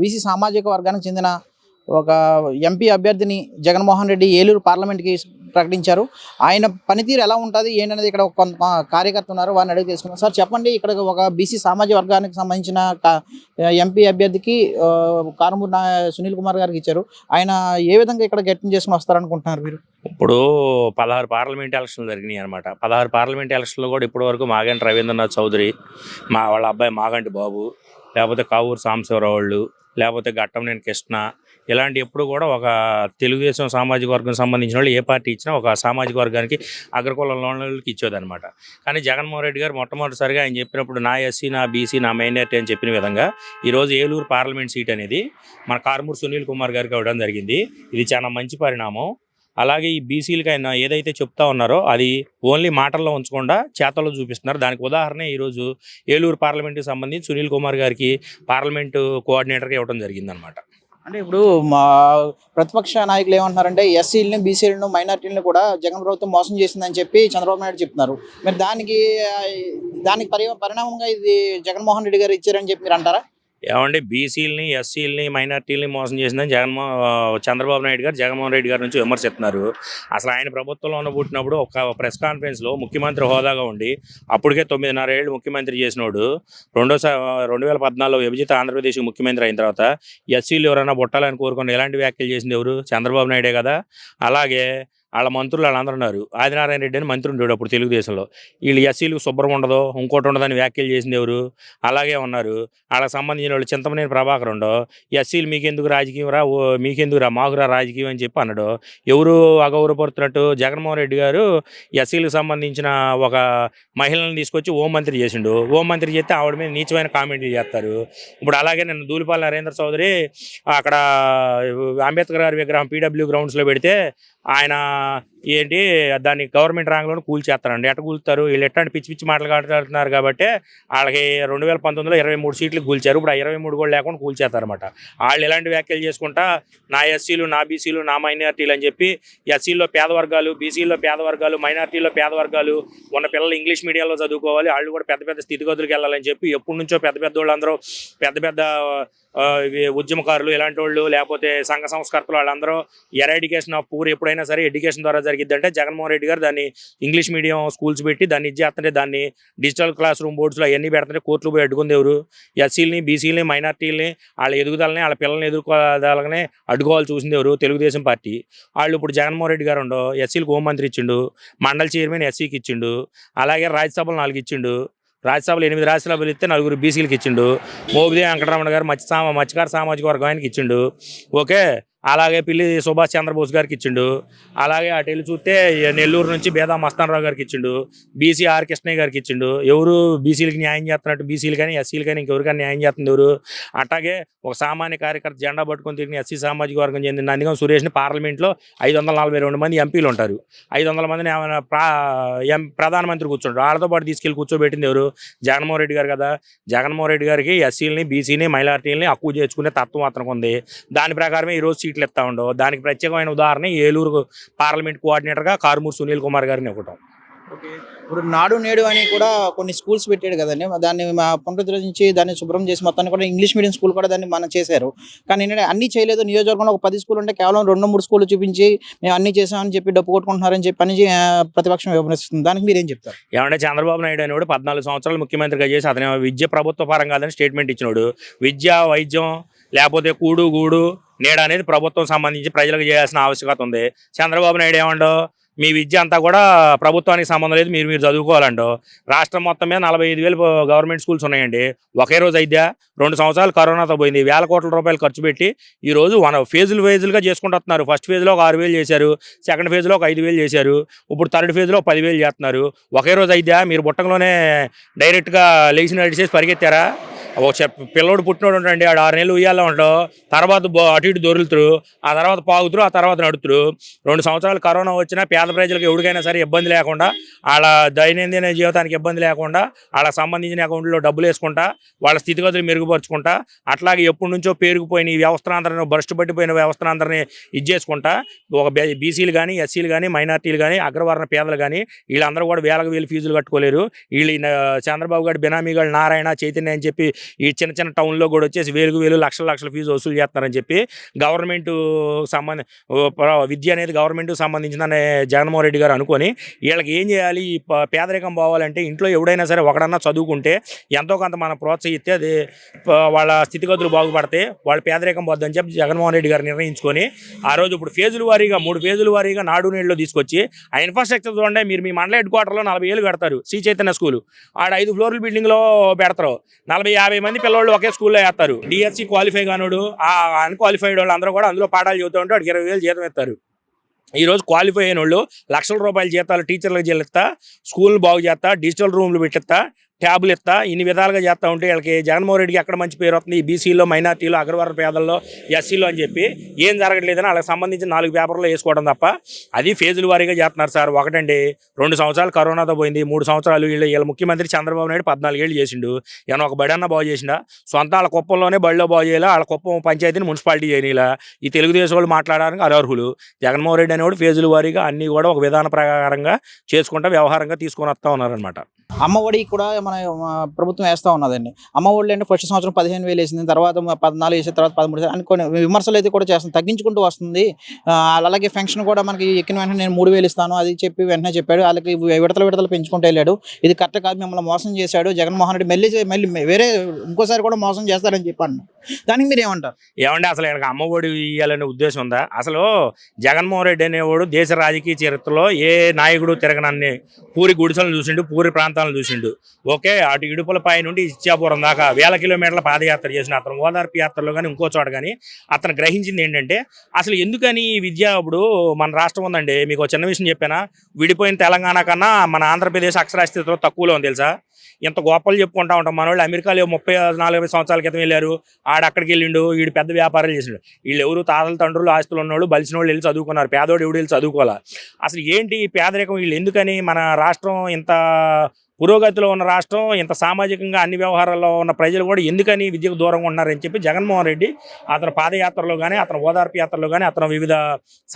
BC సామాజిక వర్గానికి చెందిన ఒక ఎంపీ అభ్యర్థిని జగన్మోహన్ రెడ్డి ఏలూరు పార్లమెంట్‌కి ప్రకటించారు. ఆయన పనితీరు ఎలా ఉంటది? ఏంటనేది ఇక్కడ కొంత కార్యకర్త ఉన్నారు. వారిని అడిగి తెలుసుకుందాం. సార్ చెప్పండి, ఇక్కడ ఒక బీసీ సామాజిక వర్గానికి సంబంధించిన ఎంపీ అభ్యర్థికి కారుమూరి సునీల్ కుమార్ గారికి ఇచ్చారు. ఆయన ఏ విధంగా ఇక్కడ గెట్టింగ్ చేసుకొని వస్తారనుకుంటున్నారు మీరు? ఇప్పుడు 16 పార్లమెంట్ ఎలక్షన్లు జరిగినాయి అనమాట. 16 పార్లమెంట్ ఎలక్షన్లో కూడా ఇప్పటివరకు మాగంటి రవీంద్రనాథ్ చౌదరి, వాళ్ళ అబ్బాయి మాగంటి బాబు, లేకపోతే కావూరు సాంబశివరావు వాళ్ళు, లేకపోతే ఘట్టమనేని కృష్ణ, ఇలాంటి ఎప్పుడు కూడా ఒక తెలుగుదేశం సామాజిక వర్గం సంబంధించిన వాళ్ళు ఏ పార్టీ ఇచ్చినా ఒక సామాజిక వర్గానికి అగ్రకులంలో వాళ్ళకి ఇచ్చేదనమాట. కానీ జగన్మోహన్ రెడ్డి గారు మొట్టమొదటిసారిగా ఆయన చెప్పినప్పుడు నా ఎస్సీ, నా బీసీ, నా మైనార్టీ అని చెప్పిన విధంగా ఈరోజు ఏలూరు పార్లమెంట్ సీట్ అనేది మన కారుమూరి సునీల్ కుమార్ గారికి ఇవ్వడం జరిగింది. ఇది చాలా మంచి పరిణామం. అలాగే ఈ బీసీలకి ఆయన ఏదైతే చెప్తా ఉన్నారో అది ఓన్లీ మాటల్లో ఉంచకుండా చేతల్లో చూపిస్తున్నారు. దానికి ఉదాహరణ ఈరోజు ఏలూరు పార్లమెంట్కి సంబంధించి సునీల్ కుమార్ గారికి పార్లమెంటు కోఆర్డినేటర్గా ఇవ్వడం జరిగిందనమాట. అంటే ఇప్పుడు మా ప్రతిపక్ష నాయకులు ఏమంటున్నారంటే ఎస్సీలని, బీసీలను, మైనార్టీలను కూడా జగన్ ప్రభుత్వం మోసం చేసిందని చెప్పి చంద్రబాబు నాయుడు చెప్తున్నారు. మరి దానికి పరిణామంగా ఇది జగన్మోహన్ రెడ్డి గారు ఇచ్చారని చెప్పి మీరు అంటారా? ఏమంటే బీసీలని, ఎస్సీలని, మైనార్టీలని మోసం చేసిందని చంద్రబాబు నాయుడు గారు జగన్మోహన్ రెడ్డి గారి నుంచి విమర్శిస్తున్నారు. అసలు ఆయన ప్రభుత్వంలో పుట్టినప్పుడు ఒక ప్రెస్ కాన్ఫరెన్స్లో ముఖ్యమంత్రి హోదాగా ఉండి అప్పటికే 9.5 ఏళ్ళు ముఖ్యమంత్రి చేసినోడు 2014లో విభజిత ఆంధ్రప్రదేశ్కి ముఖ్యమంత్రి అయిన తర్వాత ఎస్సీలు ఎవరైనా పుట్టాలని కోరుకుని ఎలాంటి వ్యాఖ్యలు చేసింది ఎవరు? చంద్రబాబు నాయుడే కదా. అలాగే వాళ్ళ మంత్రులు వాళ్ళందరూ ఉన్నారు. ఆదినారాయణ రెడ్డి అని మంత్రి ఉండేవాడు అప్పుడు తెలుగుదేశంలో. వీళ్ళు ఎస్సీలకు శుభ్రం ఉండదు, ఇంకోటి ఉండదని వ్యాఖ్యలు చేసింది ఎవరు? అలాగే ఉన్నారు. వాళ్ళకి సంబంధించిన వాళ్ళు చింతమనేని ప్రభాకర్ ఉండో ఎస్సీలు మీకెందుకు రాజకీయం రా, మీకెందుకు మాకురా రాజకీయం అని చెప్పి అన్నాడు. ఎవరు అగౌరవపడుతున్నట్టు? జగన్మోహన్ రెడ్డి గారు ఎస్సీలకు సంబంధించిన ఒక మహిళలను తీసుకొచ్చి హోంమంత్రి చేసిండు. హోంమంత్రి చేస్తే ఆవిడ మీద నీచమైన కామెంట్లు చేస్తారు. ఇప్పుడు అలాగే నిన్న ధూళిపాల నరేంద్ర చౌదరి అక్కడ అంబేద్కర్ గారి విగ్రహం పీడబ్ల్యూ గ్రౌండ్స్లో పెడితే ఆయన ఏంటి దాన్ని గవర్నమెంట్ ర్యాంక్లో కూల్చేస్తారండి. ఎట్ట కూలుతారు? వీళ్ళు ఎట్లాంటి పిచ్చి పిచ్చి మాటలు మాట్లాడుతున్నారు కాబట్టి వాళ్ళకి 2019లో 23 సీట్లు కూల్చారు. ఇప్పుడు ఆ 23 కూడా లేకుండా కూల్చేస్తారన్నమాట. వాళ్ళు ఎలాంటి వ్యాఖ్యలు చేసుకుంటా నా ఎస్సీలు, నా బీసీలు, నా మైనార్టీలు అని చెప్పి ఎస్సీల్లో పేద వర్గాలు, బీసీల్లో పేద వర్గాలు, మైనార్టీల్లో పేద వర్గాలు ఉన్న పిల్లలు ఇంగ్లీష్ మీడియంలో చదువుకోవాలి, వాళ్ళు కూడా పెద్ద పెద్ద స్థితిగతులకు వెళ్ళాలని చెప్పి ఎప్పటి నుంచో పెద్ద పెద్ద వాళ్ళందరూ పెద్ద పెద్ద ఉద్యమకారులు ఇలాంటి వాళ్ళు లేకపోతే సంఘ సంస్కర్తలు వాళ్ళందరూ ఎడ్యుకేషన్ ఆఫ్ పూర్ ఎప్పుడైనా సరే ఎడ్యుకేషన్ ద్వారా జరిగిద్దంటే జగన్మోహన్ రెడ్డి గారు దాన్ని ఇంగ్లీష్ మీడియం స్కూల్స్ పెట్టి దాన్ని ఇచ్చేస్తుంటే దాన్ని డిజిటల్ క్లాస్ రూమ్ బోర్డ్స్లో అవన్నీ పెడుతుంటే కోర్టులు పోయి అడ్డుకుంది ఎవరు? ఎస్సీలని, బీసీలని, మైనార్టీలని వాళ్ళ ఎదుగుదలని వాళ్ళ పిల్లల్ని ఎదుర్కోదాలనే అడ్డుకోవాలి చూసింది ఎవరు? తెలుగుదేశం పార్టీ. వాళ్ళు ఇప్పుడు జగన్మోహన్ రెడ్డి గారు ఉండో ఎస్సీలకు హోంమంత్రి ఇచ్చిండు, మండలి చైర్మన్ ఎస్సీకి ఇచ్చిండు, అలాగే రాజ్యసభలు 4 ఇచ్చిండు, రాజ్యసభలు 8 రాజ్యసభలు ఇస్తే 4 బీసీలకు ఇచ్చిండు, మోపిదేవి వెంకటరమణ గారు మత్స్యకార సామాజిక వర్గం ఆయనకి ఇచ్చిండు. ఓకే, అలాగే పిల్లి సుభాష్ చంద్రబోస్ గారికి ఇచ్చిండు. అలాగే అటు వెళ్ళి చూస్తే నెల్లూరు నుంచి బేదా మస్తానరావు గారికి ఇచ్చిండు, బీసీ ఆర్ కృష్ణయ్య గారికి ఇచ్చిండు. ఎవరు బీసీలకు న్యాయం చేస్తున్నట్టు? బీసీలు కానీ ఎస్సీలు కానీ ఇంకెవరికైనా న్యాయం చేస్తుంది ఎవరు? అట్లాగే ఒక సామాన్య కార్యకర్త జెండా పట్టుకొని తిరిగిన ఎస్సీ సామాజిక వర్గం చెందిన నందిగం సురేష్ని పార్లమెంట్లో 542 మంది ఎంపీలు ఉంటారు. 500 మందిని ప్రధానమంత్రి కూర్చుంటారు. వాళ్ళతో పాటు తీసుకెళ్ళి కూర్చోబెట్టింది ఎవరు? జగన్మోహన్ రెడ్డి గారు కదా. జగన్మోహన్ రెడ్డి గారికి ఎస్సీలని, బీసీని, మైనార్టీలని హక్కు చేసుకునే తత్వం అతనికి ఉంది. దాని ప్రకారమే ఈరోజు సీట్లు ఇస్తా ఉండవు. దానికి ప్రత్యేకమైన ఉదాహరణ ఏలూరు పార్లమెంట్ కోఆర్డినేటర్గా కారుమూరి సునీల్ కుమార్ గారిని ఇవ్వటం. ఓకే, ఇప్పుడు నాడు నేడు అని కూడా కొన్ని స్కూల్స్ పెట్టాడు కదండి. దాన్ని పునరుద్ధరించి దాన్ని శుభ్రం చేసి మొత్తాన్ని కూడా ఇంగ్లీష్ మీడియం స్కూల్ కూడా దాన్ని మనం చేశారు. కానీ ఏంటంటే అన్నీ చేయలేదు. నియోజకవర్గంలో ఒక 10 స్కూల్ ఉంటే కేవలం 2-3 స్కూళ్ళు చూపించి మేము అన్నీ చేసామని చెప్పి డప్పు కొట్టుకుంటున్నారని చెప్పి అని ప్రతిపక్షం విమర్శిస్తుంది. దానికి మీరు ఏం చెప్తారు? ఏమంటే చంద్రబాబు నాయుడు అనేవాడు 14 సంవత్సరాలు ముఖ్యమంత్రిగా చేసి అతను విద్య ప్రభుత్వ పరం కాదని స్టేట్మెంట్ ఇచ్చినాడు. విద్య, వైద్యం లేకపోతే కూడు గూడు నీడ అనేది ప్రభుత్వం సంబంధించి ప్రజలకు చేయాల్సిన ఆవశ్యకత ఉంది. చంద్రబాబు నాయుడు ఏమండో మీ విద్య అంతా కూడా ప్రభుత్వానికి సంబంధం లేదు, మీరు చదువుకోవాలండో. రాష్ట్రం మొత్తం మీద 45,000 గవర్నమెంట్ స్కూల్స్ ఉన్నాయండి. ఒకే రోజు అయితే 2 సంవత్సరాలు కరోనాతో పోయింది. వేల కోట్ల రూపాయలు ఖర్చు పెట్టి ఈరోజు ఫేజులుగా చేసుకుంటూ వస్తున్నారు. ఫస్ట్ ఫేజ్లో ఒక 6,000 చేశారు, సెకండ్ ఫేజ్లో ఒక 5,000 చేశారు, ఇప్పుడు థర్డ్ ఫేజ్లో 10,000 చేస్తున్నారు. ఒకే రోజు అయితే మీరు బుట్టంలోనే డైరెక్ట్గా లేచి నడిచేసి పరిగెత్తారా? ఒక పిల్లోడు పుట్టినోడు ఉంటాడండి, ఆడు 6 నెలలు ఉయ్యాలో ఉంటావు, తర్వాత అటు ఇటు దొరుకుతారు, ఆ తర్వాత పాగుతురు, ఆ తర్వాత నడుతురు. 2 సంవత్సరాలు కరోనా వచ్చినా పేద ప్రజలకు ఎవరికైనా సరే ఇబ్బంది లేకుండా, వాళ్ళ దైనందిన జీవితానికి ఇబ్బంది లేకుండా, వాళ్ళకి సంబంధించిన అకౌంట్లో డబ్బులు వేసుకుంటా, వాళ్ళ స్థితిగతులు మెరుగుపరుచుకుంటా, అట్లాగే ఎప్పటి నుంచో పేరుకుపోయిన ఈ వ్యవస్థలందరినీ భ్రష్టు పట్టిపోయిన వ్యవస్థలందరినీ ఇచ్చేసుకుంటా ఒక బీసీలు కానీ, ఎస్సీలు కానీ, మైనార్టీలు కానీ, అగ్రవర్ణ పేదలు కానీ వీళ్ళందరూ కూడా వేలకు వేలు ఫీజులు కట్టుకోలేరు. వీళ్ళు చంద్రబాబు గారు బినామీగాడు నారాయణ చైతన్య అని చెప్పి ఈ చిన్న చిన్న టౌన్లో కూడా వచ్చేసి వేలు లక్షల లక్షల ఫీజు వసూలు చేస్తున్నారని చెప్పి గవర్నమెంట్ విద్య అనేది గవర్నమెంట్కి సంబంధించిందని జగన్మోహన్ రెడ్డి గారు అనుకొని వీళ్ళకి ఏం చేయాలి, ఈ పేదరికం పోవాలంటే ఇంట్లో ఎవడైనా సరే ఒకడన్నా చదువుకుంటే ఎంతో కొంత మనం ప్రోత్సహిస్తే అది వాళ్ళ స్థితిగతులు బాగుపడితే వాళ్ళ పేదరికం పోద్దని చెప్పి జగన్మోహన్ రెడ్డి గారు నిర్ణయించుకొని ఆ రోజు ఇప్పుడు ఫేజుల వారీగా 3 ఫేజుల వారీగా నాడు నేడులో తీసుకొచ్చి ఆ ఇన్ఫ్రాస్ట్రక్చర్ చూడండి. మీరు మీ మండల హెడ్ క్వార్టర్లో 40,000 పెడతారు, శ్రీ చైతన్య స్కూల్ ఆడ 5 ఫ్లోర్ల బిల్డింగ్లో పెడతారు, 40-50 మంది పిల్లలు ఒకే స్కూల్లో వేస్తారు. డిఎస్సి క్వాలిఫై కానుడు ఆ అన్క్వాలిఫైడ్ వాళ్ళు అందరూ కూడా అందులో పాఠాలు చదువుతూ ఉంటే వాడికి 20,000 జీతం ఇస్తారు. ఈరోజు క్వాలిఫై అయిన వాళ్ళు లక్షల రూపాయల జీతాలు టీచర్లకు చెల్లిస్తా, స్కూల్ బాగు చేస్తా, డిజిటల్ రూమ్లు పెట్టిస్తా, ట్యాబులు ఇస్తా, ఇన్ని విధాలుగా చేస్తూ ఉంటే వీళ్ళకి జగన్మోహన్ రెడ్డికి ఎక్కడ మంచి పేరు వస్తుంది, ఈ బీసీలో మైనార్టీలో అగ్రవర్ణ పేదల్లో ఎస్సీలో అని చెప్పి ఏం జరగట్లేదని వాళ్ళకి సంబంధించి 4 పేపర్లో వేసుకోవడం తప్ప అది ఫేజుల వారీగా చేస్తున్నారు సార్. ఒకటండి 2 సంవత్సరాలు కరోనాతో పోయింది, 3 సంవత్సరాలు వీళ్ళ ముఖ్యమంత్రి చంద్రబాబు నాయుడు 14 ఏళ్ళు చేసిండు. ఏమన్నా ఒక బడి అన్న బాగు చేసిండా? సొంత వాళ్ళ కుప్పంలోనే బడిలో బాగు చేయాలా, వాళ్ళ కుప్పం పంచాయతీని మున్సిపాలిటీ చేయనిలా. ఈ తెలుగుదేశం వాళ్ళు మాట్లాడడానికి అనర్హులు. జగన్మోహన్ రెడ్డి అనేవాడు ఫేజుల వారీగా అన్నీ కూడా ఒక విధాన ప్రకారంగా చేసుకుంటా వ్యవహారంగా తీసుకొని వస్తూ ఉన్నారనమాట. అమ్మఒడి కూడా మన ప్రభుత్వం వేస్తూ ఉన్నదండి. అమ్మఒడి అంటే ఫస్ట్ సంవత్సరం 15,000 వేసింది, తర్వాత 14 వేసిన తర్వాత 13 అని కొన్ని విమర్శలు అయితే కూడా చేస్తుంది, తగ్గించుకుంటూ వస్తుంది. అలాగే పెన్షన్ కూడా మనకి ఎక్కిన వెంటనే నేను 3,000 ఇస్తాను అది చెప్పి వెంటనే చెప్పాడు. వాళ్ళకి విడతలు పెంచుకుంటూ వెళ్ళాడు. ఇది కరెక్ట్ కాదు, మిమ్మల్ని మోసం చేశాడు జగన్మోహన్ రెడ్డి, మళ్ళీ వేరే ఇంకోసారి కూడా మోసం చేస్తారని చెప్పాను. దానికి మీరు ఏమంటారు? ఏమంటే అసలు ఇక్కడ అమ్మఒడి ఇవ్వాలనే ఉద్దేశం ఉందా? అసలు జగన్మోహన్ రెడ్డి అనేవాడు దేశ రాజకీయ చరిత్రలో ఏ నాయకుడు తిరగనన్ని పూరి గుడిసెలను చూసిండు, పూరి ప్రాంతాలను చూసిండు. ఓకే, అటు ఇడుపులపై నుండి ఇచ్చాపురం దాకా 1000 కిలోమీటర్ల పాదయాత్ర చేసిన అతను ఓదార్పు యాత్రలో కానీ ఇంకో చోట కానీ అతను గ్రహించింది ఏంటంటే అసలు ఎందుకని ఈ విద్య ఇప్పుడు మన రాష్ట్రం ఉందండి. మీకు ఒక చిన్న విషయం చెప్పానా, విడిపోయిన తెలంగాణ కన్నా మన ఆంధ్రప్రదేశ్ అక్షరాస్యతలో తక్కువలో ఉంది తెలుసా. ఇంత గొప్పలు చెప్పుకుంటా ఉంటాం. మన వాళ్ళు అమెరికాలో 30-40 సంవత్సరాల క్రితం వెళ్ళారు, అక్కడికి వెళ్ళిండు, వీడు పెద్ద వ్యాపారాలు చేసిండు. వీళ్ళు ఎవరు తాతల తండ్రులు ఆస్తులు ఉన్నవాళ్ళు బలిసిన వాళ్ళు వెళ్ళి చదువుకున్నారు, పేదోడు ఎవడు వెళ్ళి చదువుకోవాలి. అసలు ఏంటి ఈ పేదరికం, వీళ్ళు ఎందుకని మన రాష్ట్రం ఇంత పురోగతిలో ఉన్న రాష్ట్రం, ఇంత సామాజికంగా అన్ని వ్యవహారాల్లో ఉన్న ప్రజలు కూడా ఎందుకని విద్యకు దూరంగా ఉన్నారని చెప్పి జగన్మోహన్ రెడ్డి అతను పాదయాత్రలో కానీ, అతను ఓదార్పు యాత్రలో కానీ, అతను వివిధ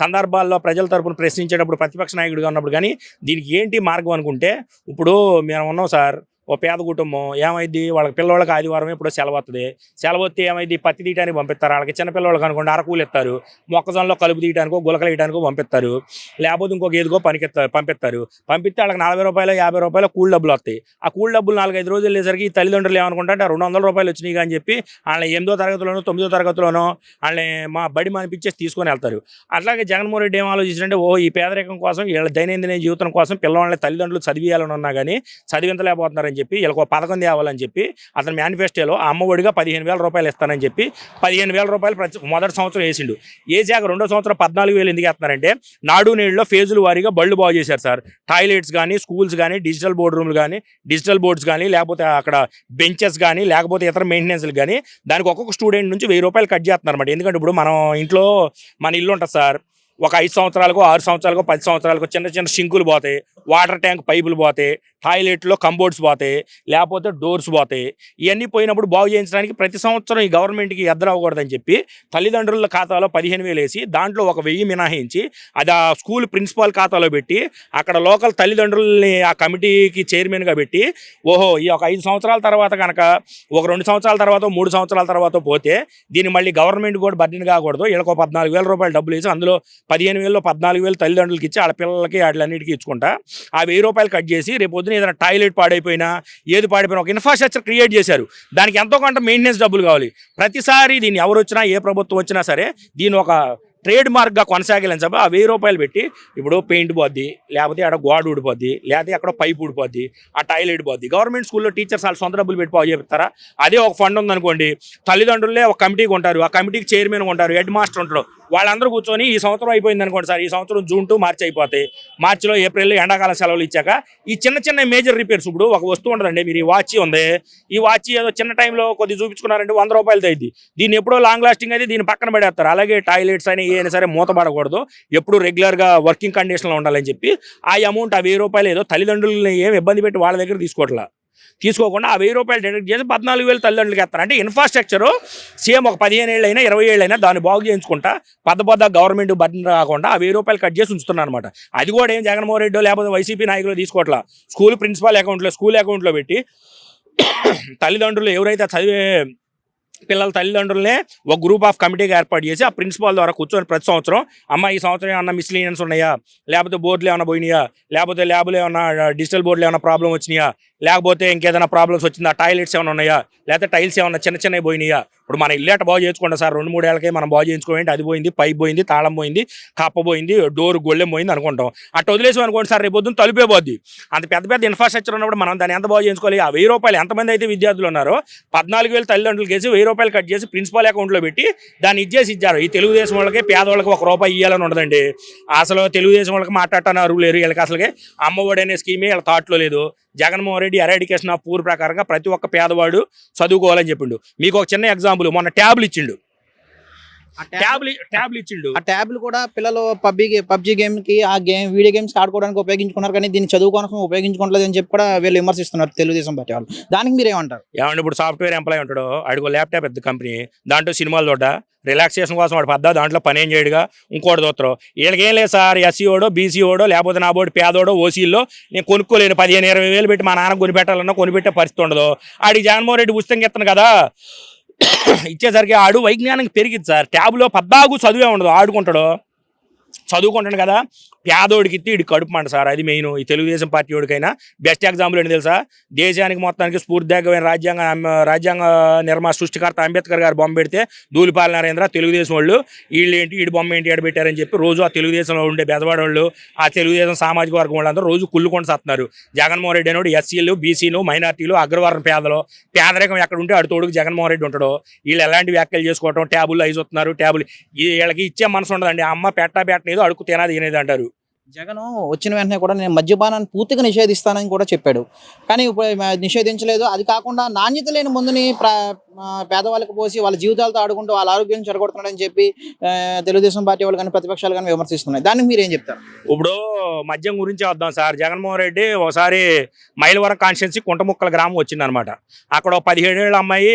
సందర్భాల్లో ప్రజల తరపున ప్రశ్నించేటప్పుడు ప్రతిపక్ష నాయకుడిగా ఉన్నప్పుడు కానీ దీనికి ఏంటి మార్గం అనుకుంటే, ఇప్పుడు మేము ఉన్నాం సార్, ఓ పేద కుటుంబం ఏమైంది, వాళ్ళకి పిల్లవాళ్ళకి ఆదివారం ఇప్పుడు సెలవు వస్తుంది. సెలవు వస్తే ఏమైంది, పత్తి తీయడానికి పంపిస్తారు. వాళ్ళకి చిన్నపిల్లవాళ్ళకి అనుకోండి అరకూలు ఇస్తారు, మొక్కజొన్నలో కలుపు తీయడానికో గులకలు వేయడానికో పంపిస్తారు, లేకపోతే ఇంకొక ఏదిగో పంపిస్తారు. పంపిస్తే వాళ్ళకి 40 రూపాయలు 50 రూపాయలు కూల్ డబ్బులు వస్తాయి. ఆ కూల్ డబ్బులు 4-5 రోజులు వెళ్ళేసరికి ఈ తల్లిదండ్రులు ఏమనుకుంటే 200 రూపాయలు వచ్చినాయి అని చెప్పి వాళ్ళని 8వ తరగతిలోనో 9వ తరగతిలోనో వాళ్ళని మా బడి మనిపించేసి తీసుకొని వెళ్తారు. అట్లాగే జగన్మోహన్ రెడ్డి ఏం ఆలోచించారంటే, ఈ పేదరికం కోసం వీళ్ళ దైనందిన జీవితం కోసం పిల్లవాళ్ళని తల్లిదండ్రులు చదివియాలని ఉన్నా కానీ చదివించలేకపోతున్నారని చెప్పి వీళ్ళకి ఒక పథకం తేవాలని చెప్పి అతని మేనిఫెస్టోలో అమ్మఒడిగా 15,000 రూపాయలు ఇస్తానని చెప్పి 15,000 రూపాయలు మొదటి సంవత్సరం వేసిండు. వేసాక 2వ సంవత్సరం 14,000 ఎందుకు వేస్తున్నారంటే, నాడు నేడులో ఫేజుల వారీగా బళ్ళు బాగు చేశారు సార్. టాయిలెట్స్ కానీ, స్కూల్స్ కానీ, డిజిటల్ బోర్డు రూమ్లు కానీ, డిజిటల్ బోర్డ్స్ కానీ, లేకపోతే అక్కడ బెంచెస్ కానీ, లేకపోతే ఇతర మెయింటెనెన్స్లు కానీ దానికి ఒక్కొక్క స్టూడెంట్ నుంచి 1000 రూపాయలు కట్ చేస్తున్నారు అన్నమాట. ఎందుకంటే ఇప్పుడు మనం ఇంట్లో మన ఇల్లు ఉంటుంది సార్, ఒక 5 సంవత్సరాలకు 6 సంవత్సరాలకు 10 సంవత్సరాలకు చిన్న చిన్న షింకులు పోతాయి, వాటర్ ట్యాంక్ పైపులు పోతాయి, టాయిలెట్లో కంబోర్డ్స్ పోతాయి, లేకపోతే డోర్స్ పోతాయి. ఇవన్నీ పోయినప్పుడు బాగు చేయించడానికి ప్రతి సంవత్సరం ఈ గవర్నమెంట్కి ఎదురవ్వకూడదని చెప్పి తల్లిదండ్రుల ఖాతాలో 15,000 వేసి దాంట్లో 1,000 మినహాయించి అది ఆ స్కూల్ ప్రిన్సిపాల్ ఖాతాలో పెట్టి అక్కడ లోకల్ తల్లిదండ్రులని ఆ కమిటీకి చైర్మన్గా పెట్టి, ఈ ఒక 5 సంవత్సరాల తర్వాత కనుక ఒక 2 సంవత్సరాల తర్వాత 3 సంవత్సరాల తర్వాత పోతే దీన్ని మళ్ళీ గవర్నమెంట్ కూడా బర్డెన్ కాకూడదు, వీళ్ళకి 14,000 రూపాయలు డబ్బులు వేసి అందులో 15,000లో 14,000 తల్లిదండ్రులకి ఇచ్చి వాళ్ళ పిల్లలకి వాటిలన్నిటికీ ఇచ్చుకుంటా ఆ 1000 రూపాయలు కట్ చేసి రేపు ఏదైనా టాయిలెట్ పాడైపోయినా ఏది పాడైపోయినా ఒక ఇన్ఫ్రాస్ట్రక్చర్ క్రియేట్ చేశారు. దానికి ఎంతో కొంత మెయింటెనెన్స్ డబ్బులు కావాలి. ప్రతిసారి దీన్ని ఎవరు వచ్చినా ఏ ప్రభుత్వం వచ్చినా సరే దీన్ని ఒక ట్రేడ్ మార్క్గా కొనసాగాలని చెప్పి ఆ 1000 రూపాయలు పెట్టి ఇప్పుడు పెయింట్ పోద్ది, లేకపోతే అక్కడ గోడ ఊడిపోద్ది, లేకపోతే అక్కడ పైప్ ఊడిపోద్ది, ఆ టాయిలెట్ పోద్ది. గవర్నమెంట్ స్కూల్లో టీచర్స్ వాళ్ళు సొంత డబ్బులు పెట్టి బాగు చేస్తారా? అదే ఒక ఫండ్ ఉందనుకోండి, తల్లిదండ్రులే ఒక కమిటీకి ఉంటారు, ఆ కమిటీకి చైర్మన్ ఉంటారు, హెడ్ మాస్టర్ ఉంటారు, వాళ్ళందరూ కూర్చొని ఈ సంవత్సరం అయిపోయింది అనుకోండి సార్, ఈ సంవత్సరం జూన్ టు మార్చి అయిపోతాయి, మార్చిలో ఏప్రిల్లో ఎండాకాలం సెలవులు ఇచ్చాక ఈ చిన్న చిన్న మేజర్ రిపేర్స్, ఇప్పుడు ఒక వస్తువు ఉండదండి, మీరు ఈ వాచ్ ఉంది, ఈ వాచ్ ఏదో చిన్న టైంలో కొద్ది చూపించుకున్నారంటే 100 రూపాయలు అయింది, దీన్ని ఎప్పుడో లాంగ్ లాస్టింగ్ అయితే దీన్ని పక్కన పడేస్తారు. అలాగే టాయిలెట్స్ అని ఏదైనా సరే మూతపడకూడదు, ఎప్పుడు రెగ్యులర్గా వర్కింగ్ కండిషన్లో ఉండాలని చెప్పి ఆ అమౌంట్ ఆ 1000 రూపాయలు ఏదో తల్లిదండ్రులని ఏం ఇబ్బంది పెట్టి వాళ్ళ దగ్గర తీసుకోకుండా ఆ 1000 రూపాయలు డెడక్ట్ చేసి 14,000 తల్లిదండ్రులకి ఇస్తారు. అంటే ఇన్ఫ్రాస్ట్రక్చరు సేమ్ ఒక 15 ఏళ్ళైనా 20 ఏళ్ళైనా దాన్ని బాగు చేయించుకుంటా పెద్ద గవర్నమెంట్ బడ్జెట్ కాకుండా ఆ 1000 రూపాయలు కట్ చేసి ఉంచుతున్నారు అనమాట. అది కూడా ఏం జగన్మోహన్ రెడ్డి లేకపోతే వైసీపీ నాయకులు తీసుకోవట్లా, స్కూల్ ప్రిన్సిపాల్ అకౌంట్లో స్కూల్ అకౌంట్లో పెట్టి తల్లిదండ్రులు ఎవరైతే చదివే పిల్లల తల్లిదండ్రులనే ఒక గ్రూప్ ఆఫ్ కమిటీగా ఏర్పాటు చేసి ఆ ప్రిన్సిపాల్ ద్వారా కూర్చొని ప్రతి సంవత్సరం అమ్మ ఈ సంవత్సరం ఏమన్నా మిస్లీనియన్స్ ఉన్నాయా, లేకపోతే బోర్డులు ఏమైనా పోయినాయా, లేకపోతే ల్యాబులు ఏమన్నా డిజిటల్ బోర్డులు ఏమైనా ప్రాబ్లం వచ్చినాయా, లేకపోతే ఇంకేదైనా ప్రాబ్లమ్స్ వచ్చిందా, టాయిలెట్స్ ఏమైనా ఉన్నాయా, లేకపోతే టైల్స్ ఏమన్నా చిన్న చిన్నవి పోయినాయా. ఇప్పుడు మన ఇల్లు బాగు చేసుకుంటాం సార్, 2-3 ఏళ్ళకి మనం బాగు చేయించుకోండి, అది పోయింది, పైప్ పోయింది, తాళం పోయింది, కప్ప పోయింది, డోర్ గొళ్ళెం పోయింది అనుకుంటాం. అట్లా వదిలేసాం అనుకోండి సార్, రేపు పొద్దున్న తలుపే పోద్ది. అంత పెద్ద పెద్ద ఇన్ఫ్రాస్ట్రక్చర్ ఉన్నప్పుడు మనం దాన్ని ఎంత బాగు చేయించుకోవాలి. ఆ 1000 రూపాయలు ఎంతమంది అయితే విద్యార్థులు ఉన్నారో 14,000 తల్లిదండ్రులు కేసి 1000 రూపాయలు కట్ చేసి ప్రిన్సిపాల్ అకౌంట్లో పెట్టి దాన్ని ఇచ్చారు. ఈ తెలుగుదేశం వాళ్ళకి పేదవాళ్ళకి ₹1 ఇవ్వాలని ఉండదండి. అసలు తెలుగుదేశం వాళ్ళకి మాట్లాడటానికి అరువు లేరు. వీళ్ళకి అసలుకే అమ్మఒడి అనే స్కీమే వీళ్ళ థాట్లో లేదు. Jaganmohan Reddy eradication of poor ప్రకారంగా ప్రతి ఒక్క పేదవాడు చదువుకోవాలని చెప్పిండు. మీకు ఒక చిన్న ఎగ్జాంపుల్, మొన్న ట్యాబ్లు ఇచ్చిండు. ట్యాబ్లు ఇచ్చిండు. ఆ ట్యాబ్లు కూడా పిల్లలు పబ్జీ గేమ్ కి ఆ వీడియో గేమ్స్ ఆడుకోవడానికి ఉపయోగించుకున్నారు, కానీ దీన్ని చదువు కోసం ఉపయోగించుకోవట్లేదు అని చెప్పి కూడా వీళ్ళు విమర్శిస్తున్నారు తెలుగుదేశం పార్టీ వాళ్ళు. దానికి మీరు ఏమంటారు? ఏమంటే ఇప్పుడు సాఫ్ట్వేర్ ఎంప్లాయ్ ఉంటాడు, అడుగు ల్యాప్టాప్ పెద్ద కంపెనీ, దాంట్లో సినిమాలు చూడ్డా, రిలాక్సేషన్ కోసం వాడు పద్దా, దాంట్లో పని ఏం చేయడుగా, ఇంకోటి చూస్తారు. వీళ్ళకేం లేదు సార్, ఎస్సీ ఓడో బీసీ ఓడో లేకపోతే నా బోర్డు పేదోడో ఓసీల్లో నేను కొనుక్కోలేను, 15-20 వేలు పెట్టి మా నాన్న కొనిపెట్టాలన్నా కొనిపెట్టే పరిస్థితి ఉండదు. ఆడికి జగన్మోహన్ రెడ్డి ఉచితంగా ఇస్తాను కదా ఇచ్చేసరికి ఆడు వైజ్ఞానిక పెరిగింది సార్. ట్యాబ్లో పద్దాగు చదువే ఉండదు, చదువుకుంటాడు కదా, పేదోడికి ఇస్తే ఇటు కడుపు మంట సార్. అది మెయిన్. ఈ తెలుగుదేశం పార్టీ వాడికైనా బెస్ట్ ఎగ్జాంపుల్ ఏంటి తెలుసా, దేశానికి మొత్తానికి స్ఫూర్తిదాయకమైన రాజ్యాంగ నిర్మాణ సృష్టికర్త అంబేద్కర్ గారు బొమ్మ పెడితే ధూళిపాల నరేంద్ర తెలుగుదేశం వాళ్ళు వీళ్ళు ఏంటి వీడి బొమ్మ ఏంటి ఎడబెట్టారని చెప్పి రోజు ఆ తెలుగుదేశంలో ఉండే బెదవాడ వాళ్ళు, ఆ తెలుగుదేశం సామాజిక వర్గం వాళ్ళందరూ రోజు కుళ్ళుకొని సత్తున్నారు. జగన్మోహన్ రెడ్డి అనేవాడు ఎస్సీలు బీసీలు మైనార్టీలు అగ్రవర్ణ పేదరికం ఎక్కడ ఉంటే అటు తోడుకు జగన్మోహన్ రెడ్డి ఉంటాడు. వీళ్ళు ఎలాంటి వ్యాఖ్యలు చేసుకోవటం, ట్యాబులు అయిపోతున్నారు, ట్యాబులు వీళ్ళకి ఇచ్చే మనసు ఉండదండి. అమ్మ పెట్టనేదో అడుగు తినేది అంటారు. జగన్ వచ్చిన వెంటనే కూడా నేను మద్యపానాన్ని పూర్తిగా నిషేధిస్తానని కూడా చెప్పాడు, కానీ ఇప్పుడు నిషేధించలేదు. అది కాకుండా నాణ్యత లేని మందుని పేదవాళ్ళకి పోసి వాళ్ళ జీవితాలతో ఆడుకుంటూ వాళ్ళ ఆరోగ్యం చెడగొడుతున్నాడని చెప్పి తెలుగుదేశం పార్టీ వాళ్ళు కానీ ప్రతిపక్షాలు కానీ విమర్శిస్తున్నాయి. దానికి మీరు ఏం చెప్తారు? ఇప్పుడు మద్యం గురించి వద్దాం సార్. జగన్మోహన్ రెడ్డి ఒకసారి మైలవరం కాన్స్టిట్యున్సీ కుంటముక్కల గ్రామం వచ్చిందనమాట. అక్కడ 17 ఏళ్ళ అమ్మాయి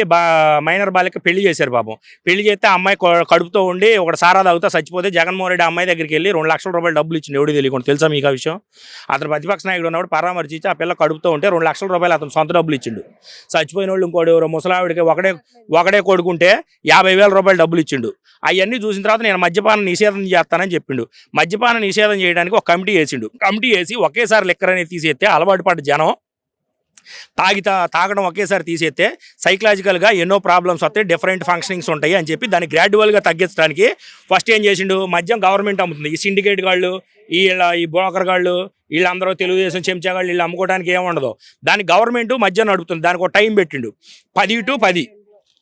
మైనర్ బాలిక పెళ్లి చేశారు పాపం. పెళ్లి చేస్తే అమ్మాయి కడుపుతో ఉండి ఒకటి సారా తాగుతా చచ్చిపోతే జగన్మోహన్ రెడ్డి అమ్మాయి దగ్గరికి వెళ్ళి 2 లక్షల రూపాయలు డబ్బులు ఇచ్చింది. ఎవడు తెలియకుండా, తెలుసా మీకు ఆ విషయం? అతను ప్రతిపక్ష నాయకుడు ఉన్నప్పుడు పరామర్శించి ఆ పిల్ల కడుపుతో ఉంటే 2 లక్షల రూపాయలు అతను సొంత డబ్బులు ఇచ్చిండు. చచ్చిపోయిన వాళ్ళు ఇంకోటి ఎవరో ముసలావిడికి ఒకడే కొడుకుంటే 50,000 రూపాయలు డబ్బులు ఇచ్చిండు. అవన్నీ చూసిన తర్వాత నేను మద్యపాన నిషేధం చేస్తానని చెప్పిండు. మద్యపాన నిషేధం చేయడానికి ఒక కమిటీ వేసిండు. కమిటీ వేసి ఒకేసారి లిక్కర్ అనేది తీసేస్తే అలవాటు పడ్డ జనం తాగడం ఒకేసారి తీసేస్తే సైకలాజికల్గా ఎన్నో ప్రాబ్లమ్స్ వస్తాయి, డిఫరెంట్ ఫంక్షనింగ్స్ ఉంటాయి అని చెప్పి దాన్ని గ్రాడ్యువల్గా తగ్గించడానికి ఫస్ట్ ఏం చేసిండు, మద్యం గవర్నమెంట్ అమ్ముతుంది. ఈ సిండికేట్ గాళ్ళు, ఈ బ్రోకర్ గాళ్ళు, వీళ్ళందరూ తెలుగుదేశం చెంచాగాళ్ళు, వీళ్ళు అమ్ముకోవడానికి ఏముండదు. దానికి గవర్నమెంట్ మద్యం నడుపుతుంది. దానికి ఒక టైం పెట్టిండు, 10 to 10.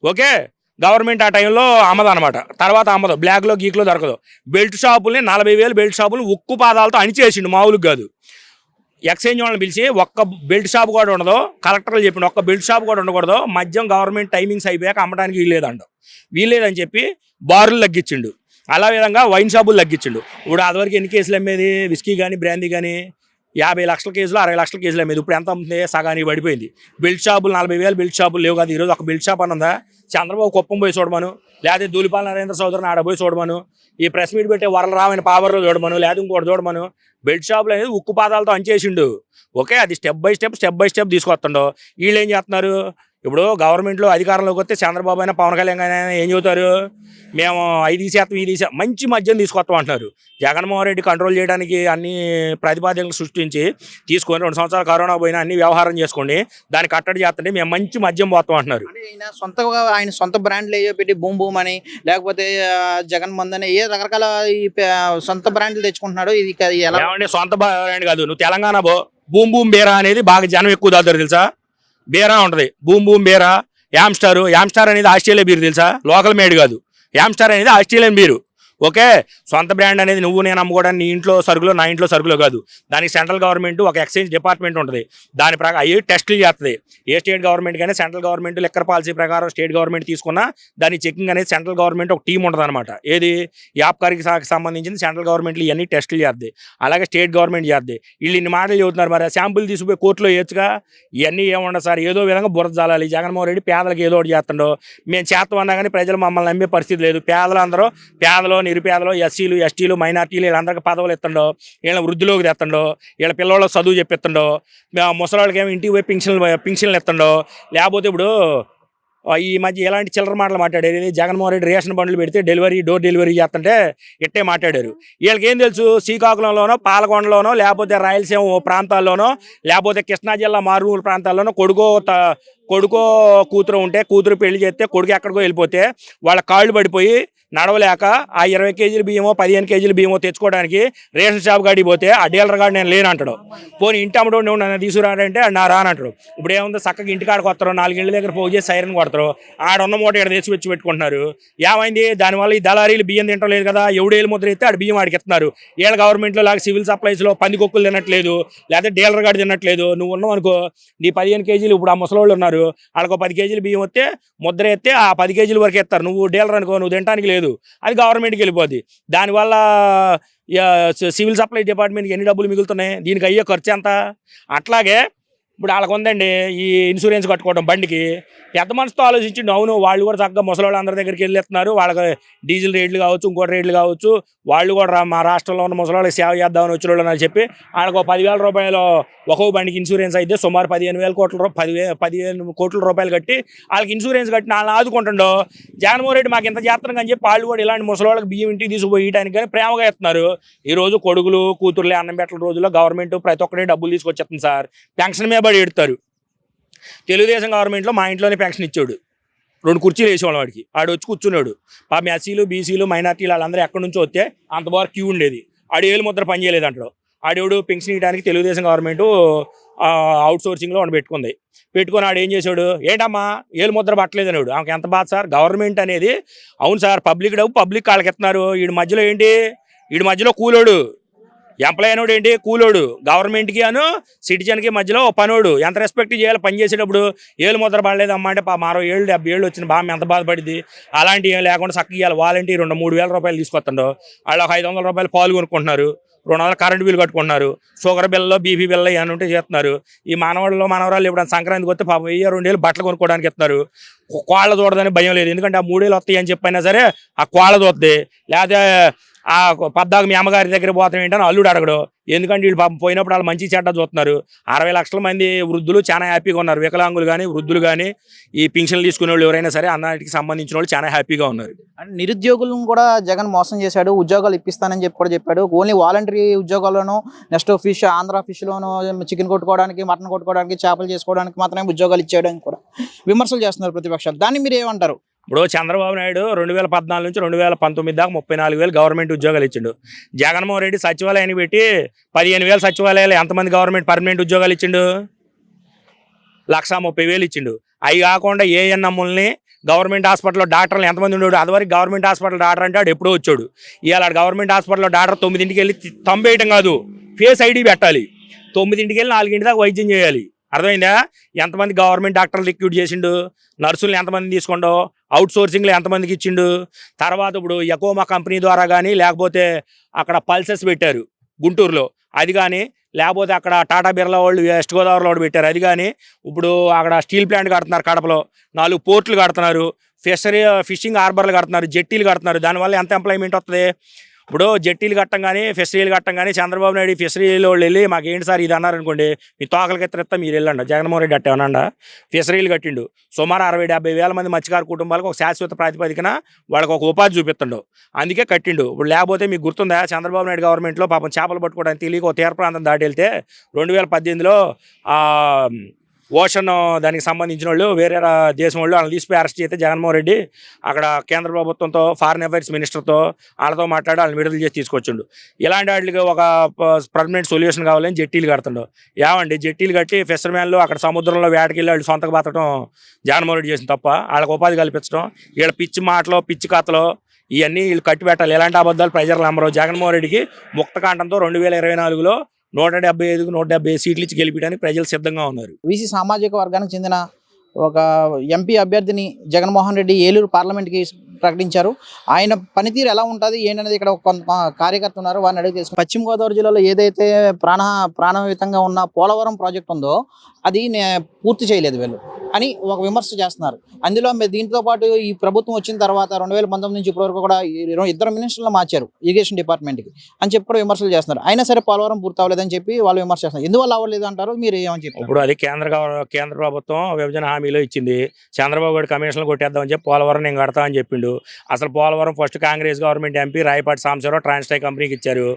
ఓకే, గవర్నమెంట్ ఆ టైంలో అమ్మదనమాట. తర్వాత అమ్మదు, బ్లాక్లో గీక్లో దొరకదు. బెల్ట్ షాపుల్ని 40,000 బెల్ట్ షాపులు ఉక్కు పాదాలతో అణిచేసిండు. మామూలుగా కాదు, ఎక్స్చేంజ్ వాళ్ళని పిలిచి ఒక్క బెల్ట్ షాప్ కూడా ఉండదు, కలెక్టర్లు చెప్పిండు ఒక్క బెల్ట్ షాప్ కూడా ఉండకూడదు, మద్యం గవర్నమెంట్ టైమింగ్స్ అయిపోయాక అమ్మడానికి వీల్లేదని చెప్పి బారులు తగ్గించిండు. అలా విధంగా వైన్ షాపులు తగ్గించిండు. ఇప్పుడు అదివరకు ఎన్ని కేసులు అమ్మేది, విస్కీ కానీ బ్రాందీ కానీ 50 లక్షల కేసులు 60 లక్షల కేసులు అమ్మేది. ఇప్పుడు ఎంత అమ్ముతుంది, సగానికి పడిపోయింది. బెల్ట్ షాపులు 40,000 బెల్ట్ షాపులు లేవు కదా. ఈరోజు ఒక బెల్ట్ షాప్ అని ఉందా? చంద్రబాబు కుప్పం పోయి చూడమను, లేకపోతే ధూళిపాల నరేంద్ర చౌదరిని ఆడ పోయి చూడమను, ఈ ప్రెస్ మీట్ పెట్టే వరలరామైన పావర్లో చూడమను, లేకపోతే ఇంకోటి చూడమను. బెల్ట్ షాపులు అనేది ఉక్కు పాదాలతో అంచేసిండు. ఓకే, అది స్టెప్ బై స్టెప్ తీసుకొస్తుండో. వీళ్ళు ఏం చేస్తున్నారు, ఇప్పుడు గవర్నమెంట్లో అధికారంలోకి వస్తే చంద్రబాబు అయినా పవన్ కళ్యాణ్ అయినా ఏం చెబుతారు, మేము 5% ఇది మంచి మద్యం తీసుకొస్తాం అంటున్నారు. జగన్మోహన్ రెడ్డి కంట్రోల్ చేయడానికి అన్ని ప్రతిపాదనలు సృష్టించి తీసుకొని 2 సంవత్సరాలు కరోనా పోయినా అన్ని వ్యవహారం చేసుకోండి, దాన్ని కట్టడి చేస్తుంటే మేము మంచి మద్యం పోతాం అంటున్నారు. ఆయన సొంత బ్రాండ్లు ఏవో పెట్టి బూమ్ బూమ్ అని, లేకపోతే జగన్ మంది అని ఏ రకరకాల సొంత బ్రాండ్లు తెచ్చుకుంటున్నాడు. ఇది ఏమంటే సొంత బ్రాండ్ కాదు, నువ్వు తెలంగాణ బూమ్ బూమ్ బేరా అనేది బాగా జనం ఎక్కువ తాగుతారు తెలుసా. బీరా ఉంటుంది, బూమ్ బూమ్ బీరా, యామ్స్టార్ అనేది ఆస్ట్రేలియా బీరు తెలుసా, లోకల్ మేడ్ కాదు. యామ్స్టార్ అనేది ఆస్ట్రేలియన్ బీరు. ఓకే, సొంత బ్రాండ్ అనేది నువ్వు నేను అమ్ముకోవడానికి నీ ఇంట్లో సరుకులో నా ఇంట్లో సరుకులో కాదు. దానికి సెంట్రల్ గవర్నమెంట్ ఒక ఎక్స్చేంజ్ డిపార్ట్మెంట్ ఉంటుంది, దాని ప్రకారం అయ్యి టెస్టులు చేస్తుంది. ఏ స్టేట్ గవర్నమెంట్ కానీ సెంట్రల్ గవర్నమెంట్ లెక్కర్ పాలసీ ప్రకారం స్టేట్ గవర్నమెంట్ తీసుకున్నా దాని చెకింగ్ అనేది సెంట్రల్ గవర్నమెంట్ ఒక టీం ఉంటుంది అనమాట. ఏది యాప్కారికి సంబంధించింది సెంట్రల్ గవర్నమెంట్లు ఇవన్నీ టెస్టులు చేస్తుంది, అలాగే స్టేట్ గవర్నమెంట్ చేస్తుంది. వీళ్ళు ఇన్ని మాటలు చెబుతున్నారు, మరి శాంపుల్ తీసుకుపోయి కోర్టులో వేయచ్చుగా. ఇవన్నీ ఏముండదు సార్, ఏదో విధంగా బురద జాలాలి. జగన్మోహన్ రెడ్డి పేదలకు ఏదో ఒకటి చేస్తుండో, మేము చేస్తామన్నా కానీ ప్రజలు మమ్మల్ని నమ్మే పరిస్థితి లేదు. పేదలు నిరుపేదలు, ఎస్సీలు, ఎస్టీలు, మైనార్టీలు వీళ్ళందరికీ పదవులు ఇస్తుండో, వీళ్ళ వృద్ధిలోకి తెస్తుండో, వీళ్ళ పిల్లలకు చదువు చెప్పిస్తుండో, ముసలాళ్ళకి ఏమో ఇంటికి పోయి పింఛన్లు ఇస్తుండో, లేకపోతే ఇప్పుడు ఈ మధ్య ఎలాంటి చిల్లర మాటలు మాట్లాడారు. జగన్మోహన్ రెడ్డి రేషన్ బండ్లు పెడితే డోర్ డెలివరీ చేస్తుంటే ఇట్టే మాట్లాడారు. వీళ్ళకి ఏం తెలుసు, శ్రీకాకుళంలోనో, పాలకొండలోనో, లేకపోతే రాయలసీమ ప్రాంతాల్లోనో, లేకపోతే కృష్ణా జిల్లా మారుమూల ప్రాంతాల్లోనో కొడుకో కూతురు ఉంటే కూతురు పెళ్లి చేస్తే కొడుకు ఎక్కడికో వెళ్ళిపోతే వాళ్ళ కాళ్ళు పడిపోయి నడవలేక ఆ 20 కేజీల బియ్యమో 15 కేజీల బియ్యమో తెచ్చుకోవడానికి రేషన్ షాప్ కాడికి పోతే ఆ డీలర్ గాడు నేను లేనంటాడు. పోనీ ఇంటి అమ్మడు నువ్వు నన్ను తీసుకురాడంటే నా రానంటాడు. ఇప్పుడు ఏముంది, చక్కగా ఇంటికాడికి వస్తారు, 4 ఇళ్ళ దగ్గర పోగు చేసి సైరన్ కొడతారు, ఆడున్న మూట ఇక్కడ తెచ్చి వచ్చి పెట్టుకుంటున్నారు. ఏమైంది దానివల్ల? ఈ దళారీలు బియ్యం తింటం లేదు కదా, ఎవడేళ్ళు ముద్ర ఎత్తే ఆడు బియ్యం ఆడికి ఇస్తున్నారు. వీళ్ళ గవర్నమెంట్లో లాగా సివిల్ సప్లైస్లో పందికొక్కులు తినట్లేదు, లేకపోతే డీలర్ గాడు తినట్లేదు. నువ్వు ఉన్నావు అనుకో, నీ 15 కేజీలు ఇప్పుడు ఆ ముసలోళ్ళు ఉన్నారు, వాళ్ళకు 10 కేజీలు బియ్యం వస్తే ముద్ర ఎత్తే ఆ 10 కేజీల వరకు ఎత్తారు. నువ్వు డీలర్ అనుకో, నువ్వు తినడానికి లేదు, అది గవర్నమెంట్కి వెళ్ళిపోద్ది. దానివల్ల సివిల్ సప్లై డిపార్ట్మెంట్కి ఎన్ని డబ్బులు మిగులుతున్నాయి, దీనికి అయ్యే ఖర్చు ఎంత? అట్లాగే ఇప్పుడు వాళ్ళకు ఉందండి ఈ ఇన్సూరెన్స్ కట్టుకోవడం బండికి, పెద్ద మనసుతో ఆలోచించండి. అవును, వాళ్ళు కూడా చక్కగా ముసలి అందరి దగ్గరికి వెళ్ళేస్తున్నారు, వాళ్ళకి డీజిల్ రేట్లు కావచ్చు, ఇంకోటి రేట్లు కావచ్చు, వాళ్ళు కూడా మా రాష్ట్రంలో ఉన్న ముసలి సేవ చేద్దామని వచ్చిన వాళ్ళు అని చెప్పి వాళ్ళకు 10,000 రూపాయలు ఒక్కో బండికి ఇన్సూరెన్స్ అయితే సుమారు 15,000 కోట్ల రూపాయలు కట్టి వాళ్ళకి ఇన్సూరెన్స్ కట్టి వాళ్ళని ఆదుకుంటుండో. జగన్మోహన్ రెడ్డి మాకు ఇంత చేస్తున్నాం అని చెప్పి వాళ్ళు కూడా ఇలాంటి ముసలి వాళ్ళకి బియ్యం ఇంటికి తీసుకుపోయడానికి కానీ ప్రేమగా ఇస్తున్నారు. ఈరోజు కొడుకులు కూతుర్లే అన్నం పెట్టల రోజుల్లో గవర్నమెంట్ ప్రతి ఒక్కరి డబ్బులు తీసుకొచ్చేస్తుంది సార్. పెన్షన్ మీద పడి ఎడతారు. తెలుగుదేశం గవర్నమెంట్లో మా ఇంట్లోనే పెన్షన్ ఇచ్చాడు, 2 కుర్చీలు వేసేవాళ్ళం వాడికి, ఆడు వచ్చి కూర్చున్నాడు. పాపం ఎస్సీలు, బీసీలు, మైనార్టీలు వాళ్ళందరూ ఎక్కడి నుంచో వస్తే అంతవరకు క్యూ ఉండేది. ఆడు ఏలు ముద్ర పని చేయలేదు అంటాడు. ఆడేవుడు పెన్షన్ ఇవ్వడానికి తెలుగుదేశం గవర్నమెంట్ అవుట్ సోర్సింగ్లో వాడు పెట్టుకొని ఆడు ఏం చేశాడు, ఏంటమ్మా ఏలు ముద్ర పట్టలేదు అనేవాడు. ఆమెకు ఎంత బాధ సార్. గవర్నమెంట్ అనేది అవును సార్, పబ్లిక్ డబ్బు పబ్లిక్ వాళ్ళకి ఇస్తున్నారు. వీడి మధ్యలో ఏంటి, వీడి మధ్యలో కూలోడు, ఎంప్లాయ్ అనోడు ఏంటి, కూలోడు. గవర్నమెంట్కి అను సిటిజన్కి మధ్యలో పనోడు. ఎంత రెస్పెక్ట్ చేయాలి పని చేసేటప్పుడు. ఏళ్ళు ముద్ర పడలేదు అమ్మ అంటే 60 ఏళ్ళు 70 ఏళ్ళు వచ్చిన బాగా ఎంత బాధపడింది. అలాంటివి ఏం లేకుండా చక్కగా ఇవ్వాలి. వాలంటీర్ 3,000 రూపాయలు తీసుకొస్తుండో, వాళ్ళు 500 రూపాయలు పాలు కొనుక్కుంటున్నారు, 200 కరెంట్ బిల్లు కట్టుకుంటున్నారు, షుగర్ బిల్లు, బీపీ బిల్లు ఇవన్నీ ఉంటే చేస్తున్నారు. ఈ మనవరాలు ఇప్పుడు సంక్రాంతికి వస్తే 1000-2 వేలు బట్టలు కొనుక్కోవడానికి ఇస్తున్నారు. కోళ్ళ చూడదని భయం లేదు, ఎందుకంటే ఆ 3 వేలు వస్తాయి అని చెప్పైనా సరే ఆ కోళ్ళ చూద్ది. లేకపోతే ఆ పద్దాకు మీ అమ్మగారి దగ్గర పోతాం ఏంటని అల్లుడు అడగడు, ఎందుకంటే వీళ్ళు పాపం పోయినప్పుడు వాళ్ళు మంచి చెడ్డ చూస్తున్నారు. 60 లక్షల మంది వృద్ధులు చాలా హ్యాపీగా ఉన్నారు. వికలాంగులు కానీ వృద్ధులు కానీ ఈ పింఛన్లు తీసుకునే వాళ్ళు ఎవరైనా సరే అన్నిటికి సంబంధించిన వాళ్ళు చాలా హ్యాపీగా ఉన్నారు. అండ్ నిరుద్యోగులను కూడా జగన్ మోసం చేశాడు, ఉద్యోగాలు ఇప్పిస్తానని చెప్పి కూడా చెప్పాడు. ఓన్లీ వాలంటరీ ఉద్యోగాల్లోనూ, నెక్స్ట్ ఫిష్ ఆంధ్ర ఫిష్లోనూ చికెన్ కొట్టుకోవడానికి, మటన్ కొట్టుకోవడానికి, చేపలు చేసుకోవడానికి మాత్రమే ఉద్యోగాలు ఇచ్చేయడానికి కూడా విమర్శలు చేస్తున్నారు ప్రతిపక్షాలు. దాన్ని మీరు ఏమంటారు? ఇప్పుడు చంద్రబాబు నాయుడు 2014 నుంచి 2019 దాకా 34,000 గవర్నమెంట్ ఉద్యోగాలు ఇచ్చిండు. జగన్మోహన్ రెడ్డి సచివాలయాన్ని పెట్టి 15,000 సచివాలయాలు ఎంతమంది గవర్నమెంట్ పర్మనెంట్ ఉద్యోగాలు ఇచ్చిండు? 1,30,000 ఇచ్చిండు. అవి కాకుండా ఏఎన్ఎంలని గవర్నమెంట్ హాస్పిటల్లో డాక్టర్లు ఎంతమంది ఉండేవాడు? అదివరకు గవర్నమెంట్ హాస్పిటల్ డాక్టర్ అంటే ఆడు ఎప్పుడో వచ్చాడు. ఇవాళ గవర్నమెంట్ హాస్పిటల్లో డాక్టర్ 9ంటికి వెళ్ళి తంబేయటం కాదు, ఫేస్ ఐడి పెట్టాలి. 9ంటికి వెళ్ళి 4 దాకా వైద్యం చేయాలి. అర్థమైందా? ఎంతమంది గవర్నమెంట్ డాక్టర్లు రిక్రూట్ చేసిండు? నర్సులు ఎంతమంది తీసుకుండో? అవుట్ సోర్సింగ్లో ఎంతమందికి ఇచ్చిండు? తర్వాత ఇప్పుడు ఎకోమా కంపెనీ ద్వారా కానీ, లేకపోతే అక్కడ పల్సెస్ పెట్టారు గుంటూరులో, అది కానీ, లేకపోతే అక్కడ టాటా బిర్లా వాళ్ళు వెస్ట్ గోదావరిలో పెట్టారు, అది కానీ, ఇప్పుడు అక్కడ స్టీల్ ప్లాంట్ కడుతున్నారు కడపలో, 4 పోర్ట్లు కడుతున్నారు, ఫిషింగ్ హార్బర్లు కడుతున్నారు, జెట్టీలు కడుతున్నారు. దానివల్ల ఎంత ఎంప్లాయ్మెంట్ వస్తుంది? ఇప్పుడు జెట్టీలు కట్టం కానీ, ఫిషరీలు కట్టం కానీ, చంద్రబాబు నాయుడు ఫిషరీలో వాళ్ళు వెళ్ళి మాకేంటి సార్ ఇది అన్నారనుకోండి, మీ తోకలకి ఎత్తా మీరు వెళ్ళండి. జగన్మోహన్ రెడ్డి అట్టేమనండా ఫిషరీలు కట్టిండు. సుమారు 60-70 వేల మంది మత్స్యకార కుటుంబాలకు ఒక శాశ్వత ప్రాతిపదికన వాళ్ళకి ఒక ఉపాధి చూపిస్తుండు, అందుకే కట్టిండు. ఇప్పుడు లేకపోతే మీకు గుర్తుందా, చంద్రబాబు నాయుడు గవర్నమెంట్లో పాపం చేపలు పట్టుకోవడానికి తెలియక ఒక తీర ప్రాంతం దాటి వెళ్తే 2018లో ఓషన్ దానికి సంబంధించిన వాళ్ళు వేరే దేశం వాళ్ళు వాళ్ళని తీసిపోయి అరెస్ట్ చేస్తే జగన్మోహన్ రెడ్డి అక్కడ కేంద్ర ప్రభుత్వంతో, ఫారిన్ అఫైర్స్ మినిస్టర్తో వాళ్ళతో మాట్లాడి వాళ్ళని విడుదల చేసి తీసుకొచ్చిండు. ఇలాంటి వాటికి ఒక పర్మనెంట్ సొల్యూషన్ కావాలని జెట్టీలు కడుతుండవు. ఏమండి జెట్టీలు కట్టి ఫిషర్మ్యాన్లు అక్కడ సముద్రంలో వేటకెళ్ళి వాళ్ళు సొంతకు బతకడం జగన్మోహన్ రెడ్డి చేసిన తప్ప, వాళ్ళకి ఉపాధి కల్పించడం, వీళ్ళ పిచ్చి మాటలు, పిచ్చి కథలు ఇవన్నీ వీళ్ళు కట్టి పెట్టాలి. ఎలాంటి అబద్ధాలు ప్రజలు నమ్మరు. జగన్మోహన్ రెడ్డికి ముక్తకాండంతో 2024లో 175-170 సీట్లు ఇచ్చి గెలిపించడానికి ప్రజలు సిద్ధంగా ఉన్నారు. బీసీ సామాజిక వర్గానికి చెందిన ఒక ఎంపీ అభ్యర్థిని జగన్మోహన్ రెడ్డి ఏలూరు పార్లమెంట్కి ప్రకటించారు. ఆయన పనితీరు ఎలా ఉంటుంది ఏంటనేది ఇక్కడ కొంత కార్యకర్త ఉన్నారు, వారిని అడిగి తెలుసు. పశ్చిమ గోదావరి జిల్లాలో ఏదైతే ప్రాణహితంగా ఉన్న పోలవరం ప్రాజెక్ట్ ఉందో అది పూర్తి చేయలేదు వీళ్ళు. అని ఒక విమర్శ చేస్తున్నారు. అందులో దీంతో పాటు ఈ ప్రభుత్వం వచ్చిన తర్వాత 2019 నుంచి ఇప్పటివరకు కూడా ఇద్దరు మినిస్టర్లు మార్చారు ఇరిగేషన్ డిపార్ట్మెంట్కి అని చెప్పి కూడా విమర్శలు చేస్తున్నారు. అయినా సరే పోలవరం పూర్తి అవ్వలేదని చెప్పి వాళ్ళు విమర్శ చేస్తున్నారు. ఎందువల్ల అవ్వలేదు అంటారు, మీరు ఏమని చెప్తారు? ఇప్పుడు అది కేంద్ర ప్రభుత్వం విభజన హామీలో ఇచ్చింది. చంద్రబాబు గారు కమిషన్లు కొట్టేద్దామని చెప్పి పోలవరం నేను కడతా అని చెప్పిండు. అసలు Polavaram first Congress government MP Rayapati Sambasiva Rao Transstroy కంపెనీకి ఇచ్చారు.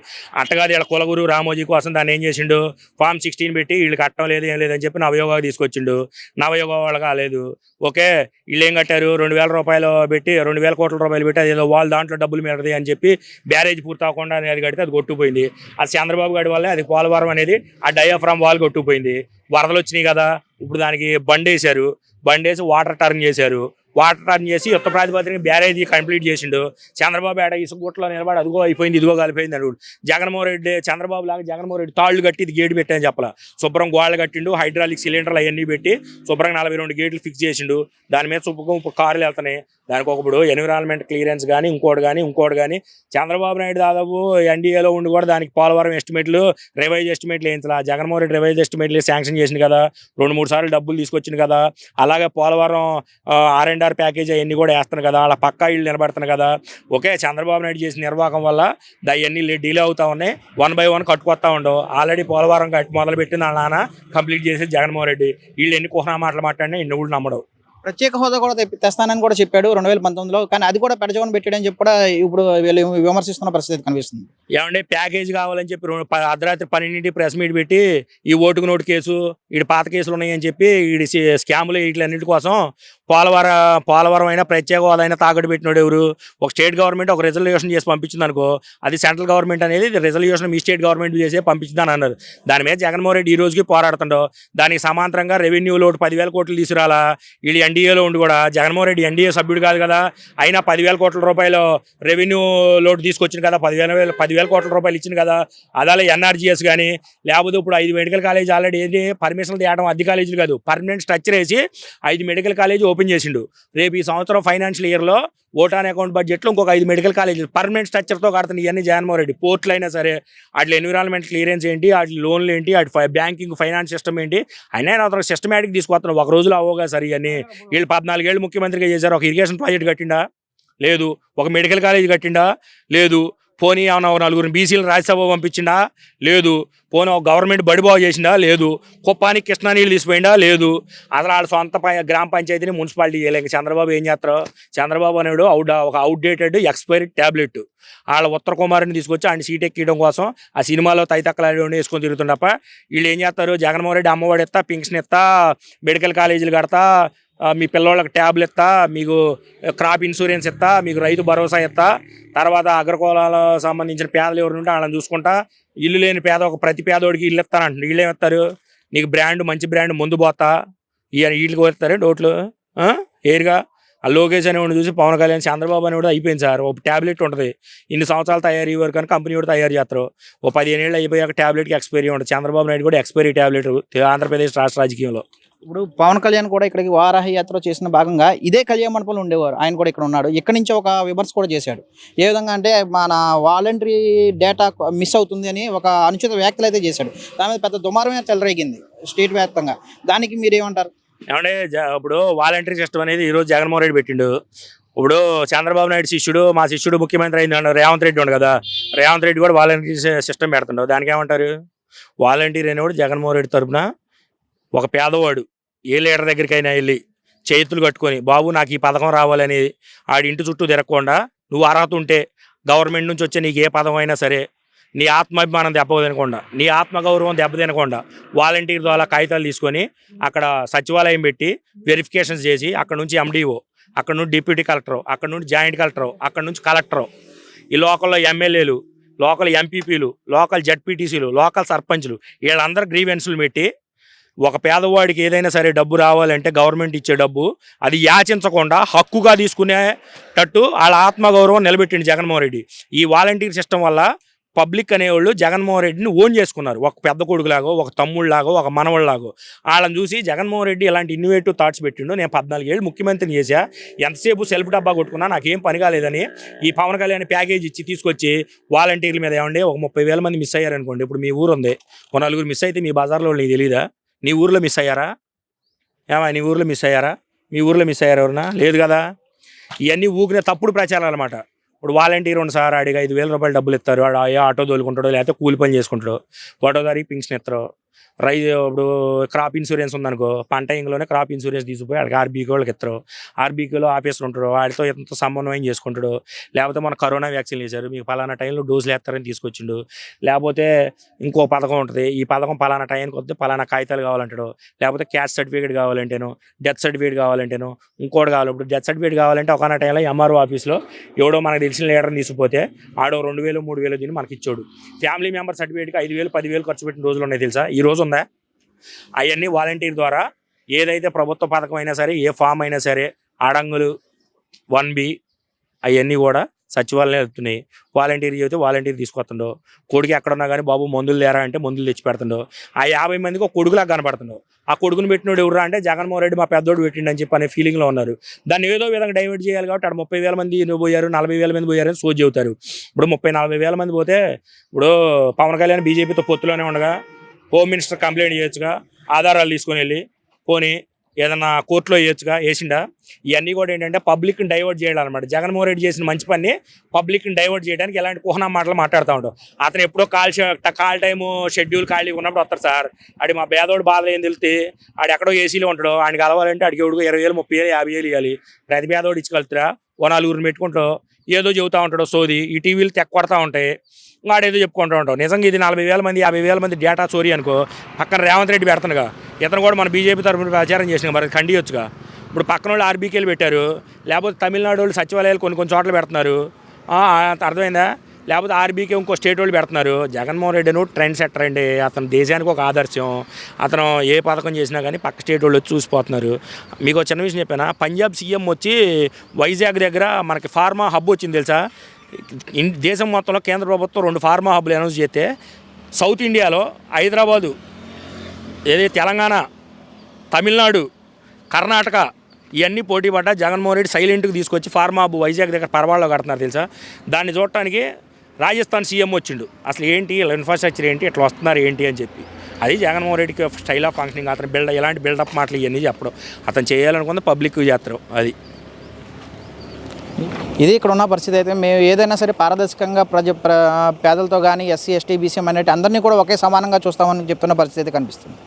అట్టగాది వీళ్ళ కులగురు రామోజీ కోసం దాన్ని ఏం చేసిండు, ఫామ్ 16 పెట్టి వీళ్ళు కట్టడం లేదు ఏం లేదని చెప్పి నవయోగా తీసుకొచ్చిండు. నవయోగా వాళ్ళు కాలేదు. ఓకే, వీళ్ళు ఏం కట్టారు, 2000 రూపాయలు పెట్టి 2000 కోట్ల రూపాయలు పెట్టి అదేదో వాళ్ళు దాంట్లో డబ్బులు మీరది అని చెప్పి బ్యారేజ్ పూర్తి అవ్వకుండా అది కడితే అది కొట్టుకుపోయింది. అది చంద్రబాబు గారి వల్లే అది పోలవరం అనేది ఆ డయాఫ్రామ్ వాల్ కొట్టుకుపోయింది. వరదలు వచ్చినాయి కదా, ఇప్పుడు దానికి బండేశారు, బండేసి వాటర్ టర్న్ చేశారు. వాటర్ టర్న్ చేసి యుద్ధ ప్రాతిపదికన బ్యారేజీ కంప్లీట్ చేసిండు. చంద్రబాబు ఏడ ఇసుగుట్లో నిలబడి అదిగో అయిపోయింది ఇదిగో కలిపోయింది అన్నాడు. జగన్మోహన్ రెడ్డి చంద్రబాబు లాగా జగన్మోహన్ రెడ్డి తాళ్ళు కట్టి ఇది గేటు పెట్టని చెప్పాల, శుభ్రం గోళ్ళు కట్టిండు, హైడ్రాలిక్ సిలిండర్లు అవన్నీ పెట్టి శుభ్రంగా 42 గేట్లు ఫిక్స్ చేసిండు. దాని మీద శుభ్రం కార్లు వెళ్తున్నాయి. దానికి ఒకప్పుడు ఎన్విరాన్మెంట్ క్లియరెన్స్ కానీ ఇంకోటి కానీ చంద్రబాబు నాయుడు దాదాపు ఎన్డీఏలో ఉండి కూడా దానికి పోలవరం ఎస్టిమేట్లు రివైజ్ ఎస్టిమేట్లు వేయించాల. జగన్మోహన్ రెడ్డి రివైజ్ ఎస్టిమేట్లు శాంక్షన్ చేసింది కదా, 2-3 సార్లు డబ్బులు తీసుకొచ్చింది కదా. అలాగే పోలవరం R&R ప్యాకేజ్ అవన్నీ కూడా వేస్తాను కదా, అలా పక్కా ఇళ్ళు నిలబడుతున్నాయి కదా. ఓకే, చంద్రబాబు నాయుడు చేసిన నిర్వాహకం వల్ల అవన్నీ డిలే అవుతా ఉన్నాయి. 1 by 1 కట్టుకొస్తా ఉండవు. ఆల్రెడీ పోలవరం మొదలుపెట్టిన వాళ్ళ నాన్న కంప్లీట్ చేసి జగన్మోహన్ రెడ్డి వీళ్ళు ఎన్ని కుహనా మాటలు మాట్లాడినా ఎన్ని కూడా నమ్మడం. ప్రత్యేక హోదా కూడా తెస్తానని కూడా చెప్పాడు 2019లో, కానీ అది కూడా పెడజవని పెట్టాడని చెప్పి కూడా ఇప్పుడు వీళ్ళు విమర్శిస్తున్న పరిస్థితి కనిపిస్తుంది. ఏమంటే ప్యాకేజ్ కావాలని చెప్పి అర్ధరాత్రి 12 ప్రెస్ మీట్ పెట్టి ఈ ఓటుకు నోటు కేసు వీడి పాత కేసులు ఉన్నాయని చెప్పి వీడి స్కాములు వీటిలన్నింటి కోసం పోలవరం అయినా ప్రత్యేక హోదా అయినా తాకట్టు పెట్టినోడు ఎవరు? ఒక స్టేట్ గవర్నమెంట్ ఒక రిజల్యూషన్ చేసి పంపించింది అనుకో, అది సెంట్రల్ గవర్నమెంట్ అనేది రిజల్యూషన్ మీ స్టేట్ గవర్నమెంట్ చేసి పంపించిందని అన్నారు. దాని మీద జగన్మోహన్ రెడ్డి ఈ రోజుకి పోరాడుతుండో. దానికి సమాంతరంగా రెవెన్యూ లోటు 10,000 కోట్లు తీసుకురాలా. వీళ్ళు ఎన్డీఏలో ఉండి కూడా జగన్మోహన్ రెడ్డి ఎన్డీఏ సభ్యుడు కాదు కదా, అయినా 10,000 కోట్ల రూపాయలు రెవెన్యూ లోటు తీసుకొచ్చింది కదా, 10,000 కోట్ల రూపాయలు ఇచ్చింది కదా. అదాలే ఎన్ఆర్జీఎస్ కానీ లేకపోతే ఇప్పుడు 5 మెడికల్ కాలేజ్ ఆల్రెడీ ఏంటి పర్మిషన్లు తేయడం, అద్దె కాలేజీలు కాదు పర్మనెంట్ స్ట్రక్చర్ వేసి 5 మెడికల్ కాలేజ్ ఓపెన్ చేసిండు. రేపు ఈ సంవత్సరం ఫైనాన్షియల్ ఇయర్లో ఓటాన్ అకౌంట్ బడ్జెట్లో ఇంకొక 5 మెడికల్ కాలేజీలు పర్మనెంట్ స్ట్రక్చర్తో కడుతుంది. ఇవన్నీ జగన్మోహన్ రెడ్డి. పోర్టులు అయినా సరే వాటి ఎన్విరాన్మెంట్ క్లియరెన్స్ ఏంటి, వాటి లోన్లు ఏంటి, వాటి బ్యాంకింగ్ ఫైనాన్స్ సిస్టమ్ ఏంటి, అయినా అతను సిస్టమేటిక్ తీసుకొస్తున్నాం. ఒక రోజులో అవ్వగా సరే ఇవన్నీ. వీళ్ళు 14 ఏళ్ళు ముఖ్యమంత్రిగా చేశారు. ఒక ఇరిగేషన్ ప్రాజెక్ట్ కట్టిండా? లేదు. ఒక మెడికల్ కాలేజ్ కట్టిండా? లేదు. పోనీ ఏమన్నా 4 బీసీలు రాజ్యసభ పంపించిండా? లేదు. పోనీ ఒక గవర్నమెంట్ బడి బాగు చేసిండా? లేదు. కుప్పానికి కృష్ణా నీళ్ళు తీసిపోయిందా? లేదు. అసలు వాళ్ళ సొంత గ్రామ పంచాయతీని మున్సిపాలిటీ చేయలేక చంద్రబాబు ఏం చేస్తారు? చంద్రబాబు అనేవాడు ఒక అవుట్డేటెడ్ ఎక్స్పైరీ ట్యాబ్లెట్. వాళ్ళ ఉత్తర కుమారుని తీసుకొచ్చి ఆయన సీట్ ఎక్కియడం కోసం ఆ సినిమాలో తైతక్కలాడి వేసుకొని తిరుగుతుండప్ప వీళ్ళు ఏం చేస్తారు? జగన్మోహన్ రెడ్డి అమ్మఒడి ఇస్తా, పింఛన్ ఇస్తా, మెడికల్ కాలేజీలు కడతా, మీ పిల్లవాళ్ళకి ట్యాబ్లు ఇస్తా, మీకు క్రాప్ ఇన్సూరెన్స్ ఇస్తా, మీకు రైతు భరోసా ఇస్తా, తర్వాత అగ్రకులాలకు సంబంధించిన పేదలు ఎవరు ఉంటే వాళ్ళని చూసుకుంటా, ఇల్లు లేని ప్రతి పేదోడికి ఇల్లు ఇస్తానంటే వీళ్ళు ఏమిస్తారు? నీకు మంచి బ్రాండ్ ముందు పోతా వీళ్ళకి కోరుతారు డోట్లు ఏరుగా. ఆ లోకేష్ అనేవాడిని చూసి పవన్ కళ్యాణ్ చంద్రబాబు అనేవాడు అయిపోయింది సార్. ఒక ట్యాబ్లెట్ ఉంటుంది, ఇన్ని సంవత్సరాలు తయారు అయ్యేవారు కానీ కంపెనీ కూడా తయారు చేస్తారు. 15 ఏళ్ళు అయిపోయాక ట్యాబ్లెట్కి ఎక్స్పైరీ ఉంటుంది. చంద్రబాబు నాయుడు కూడా ఎక్స్పైరీ ట్యాబ్లెట్ ఆంధ్రప్రదేశ్ రాష్ట్ర రాజకీయంలో. ఇప్పుడు పవన్ కళ్యాణ్ కూడా ఇక్కడికి వారాహి యాత్ర చేసిన భాగంగా ఇదే కళ్యాణ మండపంలో ఉండేవారు. ఆయన కూడా ఇక్కడ ఉన్నాడు. ఇక్కడి నుంచి ఒక విమర్శ కూడా చేశాడు. ఏ విధంగా అంటే మన వాలంటరీ డేటా మిస్ అవుతుంది అని ఒక అనుచిత వ్యాఖ్యలు అయితే చేశాడు. దాని మీద పెద్ద దుమారమే చెలరేగింది స్టేట్ వ్యాప్తంగా. దానికి మీరేమంటారు? ఏమంటే ఇప్పుడు వాలంటరీ సిస్టమ్ అనేది ఈరోజు జగన్మోహన్ రెడ్డి పెట్టిండు. ఇప్పుడు చంద్రబాబు నాయుడు శిష్యుడు, మా శిష్యుడు ముఖ్యమంత్రి అయింది రేవంత్ రెడ్డి ఉండు కదా, రేవంత్ రెడ్డి కూడా వాలంటరీ సిస్టమ్ పెడుతుండవు. దానికి ఏమంటారు? వాలంటీర్ అనేవాడు జగన్మోహన్ రెడ్డి తరఫున ఒక పేదవాడు ఏ లీడర్ దగ్గరికైనా వెళ్ళి చేతులు కట్టుకొని బాబు నాకు ఈ పథకం రావాలని ఆడి ఇంటి చుట్టూ తిరగకుండా, నువ్వు అర్హత ఉంటే గవర్నమెంట్ నుంచి వచ్చే నీకు ఏ పథకం అయినా సరే నీ ఆత్మాభిమానం దెబ్బతినకుండా, నీ ఆత్మగౌరవం దెబ్బతినకుండా వాలంటీర్ ద్వారా కాగితాలు తీసుకొని అక్కడ సచివాలయం పెట్టి వెరిఫికేషన్స్ చేసి అక్కడ నుంచి ఎండిఓ, అక్కడ నుండి డిప్యూటీ కలెక్టరు, అక్కడ నుండి జాయింట్ కలెక్టరు, అక్కడ నుంచి కలెక్టరు, ఈ లోకల్లో ఎమ్మెల్యేలు, లోకల్ ఎంపీపీలు, లోకల్ జడ్పీటీసీలు, లోకల్ సర్పంచ్లు వీళ్ళందరూ గ్రీవెన్సులు పెట్టి ఒక పేదవాడికి ఏదైనా సరే డబ్బు రావాలంటే గవర్నమెంట్ ఇచ్చే డబ్బు అది యాచించకుండా హక్కుగా తీసుకునేటట్టు వాళ్ళ ఆత్మగౌరవం నిలబెట్టింది జగన్మోహన్ రెడ్డి. ఈ వాలంటీర్ సిస్టమ్ వల్ల పబ్లిక్ అనేవాళ్ళు జగన్మోహన్ రెడ్డిని ఓన్ చేసుకున్నారు. ఒక పెద్ద కొడుకులాగో, ఒక తమ్ముళ్ళలాగో, ఒక మనవళ్ళలాగో. వాళ్ళని చూసి జగన్మోహన్ రెడ్డి ఇలాంటి ఇన్నోవేటివ్ థాట్స్ పెట్టిండు. నేను 14 ఏళ్ళు ముఖ్యమంత్రిని చేశా, ఎంతసేపు సెల్ఫ్ డబ్బా కొట్టుకున్నా నాకేం పని కాలేదని ఈ పవన్ కళ్యాణ్ ప్యాకేజ్ ఇచ్చి తీసుకొచ్చి వాలంటీర్ల మీద ఏమండి ఒక 30,000 మంది మిస్ అయ్యారనుకోండి. ఇప్పుడు మీ ఊరు ఉంది, 4 మిస్ అయితే మీ బజార్లో నీకు తెలీదా? నీ ఊర్లో మిస్ అయ్యారా? ఏమా నీ ఊర్లో మిస్ అయ్యారా? మీ ఊర్లో మిస్ అయ్యారు ఎవరన్నా? లేదు కదా. ఇవన్నీ ఊకిన తప్పుడు ప్రచారాలు అనమాట. ఇప్పుడు వాలంటీర్ ఉన్న సార్ ఆడికి 5,000 రూపాయలు డబ్బులు ఇస్తారు, వాడు ఏ ఆటో తోలుకుంటాడో లేకపోతే కూలి పని చేసుకుంటాడు, ఒకటో తారీఖు పింఛన్ ఇస్తారు. ఇప్పుడు క్రాప్ ఇన్సూరెన్స్ ఉందనుకో, పంట ఇంగ్లోనే క్రాప్ ఇన్సూరెన్స్ తీసుకుపోయి వాడికి ఆర్బీకి వాళ్ళకి ఇస్తారు. ఆర్బీకేలో ఆఫీసర్ ఉంటాడు, వాడితో ఎంత సమన్వయం చేసుకుంటాడు. లేకపోతే మన కరోనా వ్యాక్సిన్ వేశారు, మీకు పలానా టైంలో డోసులు వేస్తారని తీసుకొచ్చిండు. లేకపోతే ఇంకో పథకం ఉంటుంది, ఈ పథకం పలానా టైంకి వస్తే పలానా కాగితాలు కావాలంటాడు. లేకపోతే క్యాస్ట్ సర్టిఫికేట్ కావాలంటేను, డెత్ సర్టిఫికేట్ కావాలంటేను, ఇంకోటి కావాలి. ఇప్పుడు డెత్ సర్టిఫికేట్ కావాలంటే ఒకనా టైంలో ఎంఆర్ఓ ఆఫీస్లో ఎవడో మనకు తెలిసిన లీడర్ని తీసుకుపోతే ఆడో 2,000 3,000 దీన్ని మనకి ఇచ్చాడు. ఫ్యామిలీ మెంబర్ సర్టిఫికేట్కి 5,000 10,000 ఖర్చు పెట్టిన రోజులు ఉన్నాయి తెలుసా. ఈ రోజు ఉందా? అవన్నీ వాలంటీర్ ద్వారా ఏదైతే ప్రభుత్వ పథకం అయినా సరే, ఏ ఫామ్ అయినా సరే, అడంగులు 1B అవన్నీ కూడా సచివాలయం వెళ్తున్నాయి. వాలంటీర్ చేస్తే వాలంటీర్ తీసుకొస్తుండో, కొడుకు ఎక్కడున్నా కానీ బాబు మందులు లేరా అంటే మందులు తెచ్చి పెడుతుండో. ఆ 50 మందికి ఒక కొడుకులాగా కనపడుతుండో. ఆ కొడుకుని పెట్టినోడు ఎవరు అంటే జగన్మోహన్ రెడ్డి మా పెద్దోడు పెట్టిండు అని చెప్పి అనే ఫీలింగ్లో ఉన్నారు. దాన్ని ఏదో విధంగా డైవర్ట్ చేయాలి కాబట్టి అక్కడ 30,000 మంది పోయారు, 40,000 మంది పోయారు అని సోజ్ చెబుతారు. ఇప్పుడు 30,000-40,000 మంది పోతే ఇప్పుడు పవన్ కళ్యాణ్ బీజేపీతో పొత్తులోనే ఉండగా హోమ్ మినిస్టర్ కంప్లైంట్ చేయొచ్చుగా, ఆధారాలు తీసుకొని వెళ్ళి పోనీ ఏదన్నా కోర్టులో వేయొచ్చుగా, వేసిండా. ఇవన్నీ కూడా ఏంటంటే పబ్లిక్ని డైవర్ట్ చేయాలన్నమాట. జగన్మోహన్ రెడ్డి చేసిన మంచి పని పబ్లిక్ని డైవర్ట్ చేయడానికి ఎలాంటి కుహనా మాటలు మాట్లాడుతూ ఉంటాం. అతను ఎప్పుడో కాల్ టైము షెడ్యూల్ ఖాళీ ఉన్నప్పుడు వస్తారు సార్. ఆడి మా పేదోడు బాధ ఏం తెలితే ఆడు ఎక్కడో ఏసీలో ఉంటాడు, ఆయనకి కలవాలంటే ఆడికి ఎవడికో 20,000 30,000 50,000 ఇవ్వాలి. ప్రతి పేదోడు ఇచ్చుకెళ్తారా, ఓ 4 పెట్టుకుంటాడు, ఏదో చెబుతూ ఉంటాడు సోది. ఈ టీవీలు తెక్క కొడతా ఉంటాయి, వాడేదో చెప్పుకుంటూ ఉంటాం. నిజంగా ఇది 40,000 మంది 50,000 మంది డేటా చోరీ అనుకో, పక్కన రేవంత్ రెడ్డి పెడుతుండగా, ఇతను కూడా మన బీజేపీ తరఫున ప్రచారం చేసిన మరి ఖండియొచ్చుగా. ఇప్పుడు పక్కన వాళ్ళు ఆర్బీకేలు పెట్టారు, లేకపోతే తమిళనాడు వాళ్ళు సచివాలయాలు కొన్ని చోట్ల పెడుతున్నారు, అర్థమైందా. లేకపోతే ఆర్బీకే ఇంకో స్టేట్ వాళ్ళు పెడుతున్నారు. జగన్మోహన్ రెడ్డి ట్రెండ్ సెట్టర్ అండి, అతను దేశానికి ఒక ఆదర్శం. అతను ఏ పథకం చేసినా కానీ పక్క స్టేట్ వాళ్ళు వచ్చి చూసిపోతున్నారు. మీకు చిన్న విషయం చెప్పాను, పంజాబ్ సీఎం వచ్చి వైజాగ్ దగ్గర మనకి ఫార్మా హబ్ వచ్చింది తెలుసా. దేశం మొత్తంలో కేంద్ర ప్రభుత్వం 2 ఫార్మా హబ్లు అనౌన్స్ చేస్తే సౌత్ ఇండియాలో హైదరాబాదు, ఏదైతే తెలంగాణ, తమిళనాడు, కర్ణాటక ఇవన్నీ పోటీ పడ్డా జగన్మోహన్ రెడ్డి సైలెంట్గా తీసుకొచ్చి ఫార్మా హబ్ వైజాగ్ దగ్గర పరవాడలో కడుతున్నారు తెలుసా. దాన్ని చూడటానికి రాజస్థాన్ సీఎం వచ్చిండు. అసలు ఏంటి ఇన్ఫ్రాస్ట్రక్చర్ ఏంటి, ఇట్లా వస్తున్నారు ఏంటి అని చెప్పి. అది జగన్మోహన్ రెడ్డికి స్టైల్ ఆఫ్ ఫంక్షనింగ్. అతను ఎలాంటి బిల్డప్ మాటలు ఇవన్నీ చెప్పడం, అతను చేయాలనుకుంది పబ్లిక్ చేస్తారు. అది ఇది ఇక్కడ ఉన్న పరిస్థితి. అయితే మేము ఏదైనా సరే పారదర్శకంగా పేదలతో కానీ ఎస్సీ ఎస్టీ బీసీ మైనారిటీ అందరినీ కూడా ఒకే సమానంగా చూస్తామని చెప్తున్న పరిస్థితి కనిపిస్తుంది.